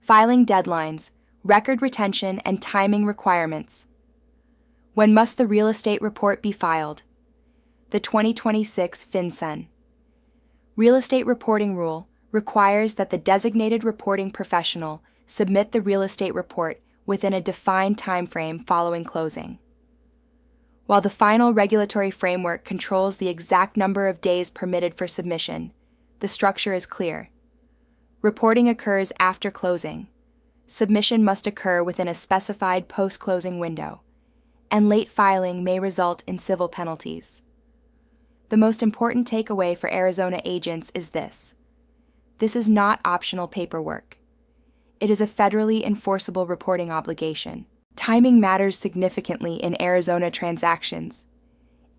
Filing deadlines, record retention, and timing requirements. When must the real estate report be filed? The 2026 FinCEN Real Estate Reporting Rule requires that the designated reporting professional submit the real estate report within a defined timeframe following closing. While the final regulatory framework controls the exact number of days permitted for submission, the structure is clear. Reporting occurs after closing. Submission must occur within a specified post-closing window, and late filing may result in civil penalties. The most important takeaway for Arizona agents is this: this is not optional paperwork. It is a federally enforceable reporting obligation. Timing matters significantly in Arizona transactions.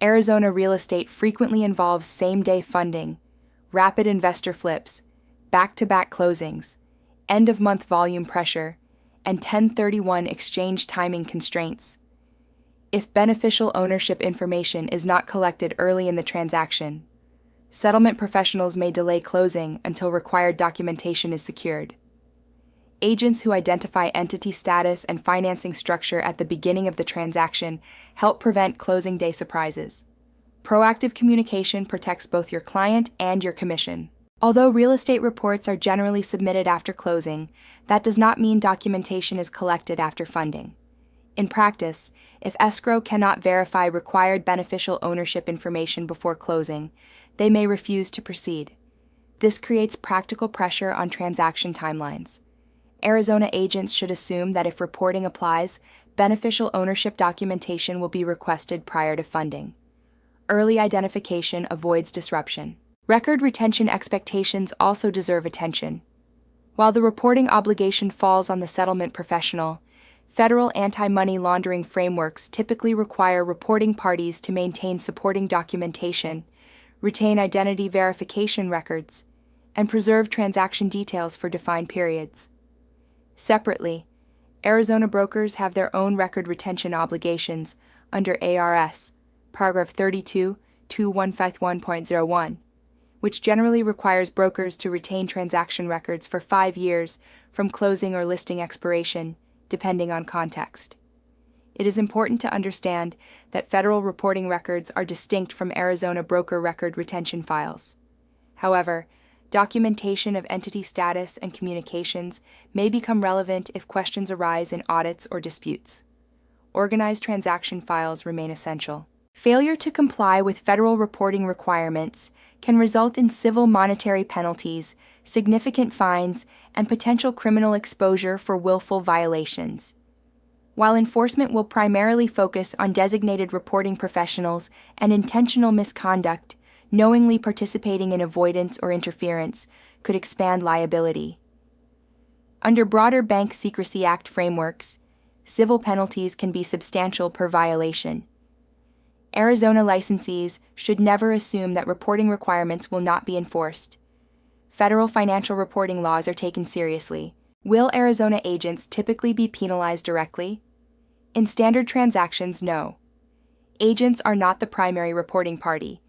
Arizona real estate frequently involves same-day funding, rapid investor flips, back-to-back closings, end-of-month volume pressure, and 1031 exchange timing constraints. If beneficial ownership information is not collected early in the transaction, settlement professionals may delay closing until required documentation is secured. Agents who identify entity status and financing structure at the beginning of the transaction help prevent closing day surprises. Proactive communication protects both your client and your commission. Although real estate reports are generally submitted after closing, that does not mean documentation is collected after funding. In practice, if escrow cannot verify required beneficial ownership information before closing, they may refuse to proceed. This creates practical pressure on transaction timelines. Arizona agents should assume that if reporting applies, beneficial ownership documentation will be requested prior to funding. Early identification avoids disruption. Record retention expectations also deserve attention. While the reporting obligation falls on the settlement professional, federal anti-money laundering frameworks typically require reporting parties to maintain supporting documentation, retain identity verification records, and preserve transaction details for defined periods. Separately, Arizona brokers have their own record retention obligations under ARS, paragraph 32.2151.01, which generally requires brokers to retain transaction records for 5 years from closing or listing expiration, depending on context. It is important to understand that federal reporting records are distinct from Arizona broker record retention files. However, documentation of entity status and communications may become relevant if questions arise in audits or disputes. Organized transaction files remain essential. Failure to comply with federal reporting requirements can result in civil monetary penalties, significant fines, and potential criminal exposure for willful violations. While enforcement will primarily focus on designated reporting professionals and intentional misconduct, knowingly participating in avoidance or interference could expand liability. Under broader Bank Secrecy Act frameworks, civil penalties can be substantial per violation. Arizona licensees should never assume that reporting requirements will not be enforced. Federal financial reporting laws are taken seriously. Will Arizona agents typically be penalized directly? In standard transactions, no. Agents are not the primary reporting party.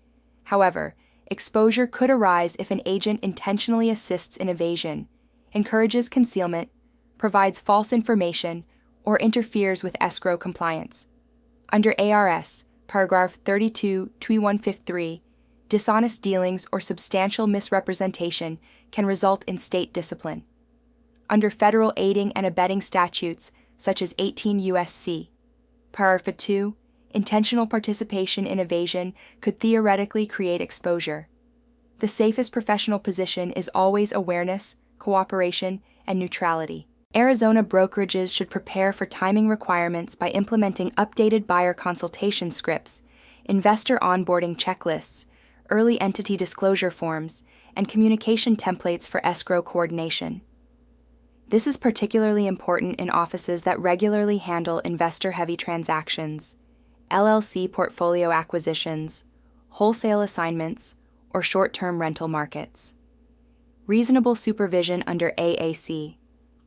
However, exposure could arise if an agent intentionally assists in evasion, encourages concealment, provides false information, or interferes with escrow compliance. Under ARS, paragraph 32.2153, dishonest dealings or substantial misrepresentation can result in state discipline. Under federal aiding and abetting statutes, such as 18 U.S.C., paragraph 2, intentional participation in evasion could theoretically create exposure. The safest professional position is always awareness, cooperation, and neutrality. Arizona brokerages should prepare for timing requirements by implementing updated buyer consultation scripts, investor onboarding checklists, early entity disclosure forms, and communication templates for escrow coordination. This is particularly important in offices that regularly handle investor-heavy transactions, LLC portfolio acquisitions, wholesale assignments, or short-term rental markets. Reasonable supervision under AAC,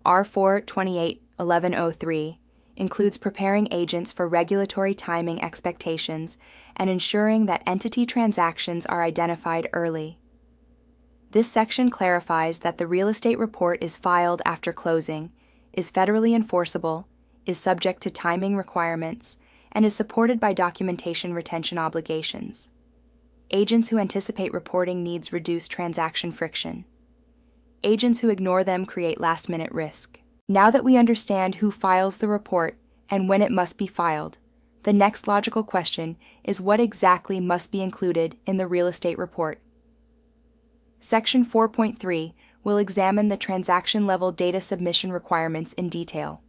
R428-1103, includes preparing agents for regulatory timing expectations and ensuring that entity transactions are identified early. This section clarifies that the real estate report is filed after closing, is federally enforceable, is subject to timing requirements, and is supported by documentation retention obligations. Agents who anticipate reporting needs reduce transaction friction. Agents who ignore them create last-minute risk. Now that we understand who files the report and when it must be filed, the next logical question is what exactly must be included in the real estate report. Section 4.3 will examine the transaction-level data submission requirements in detail.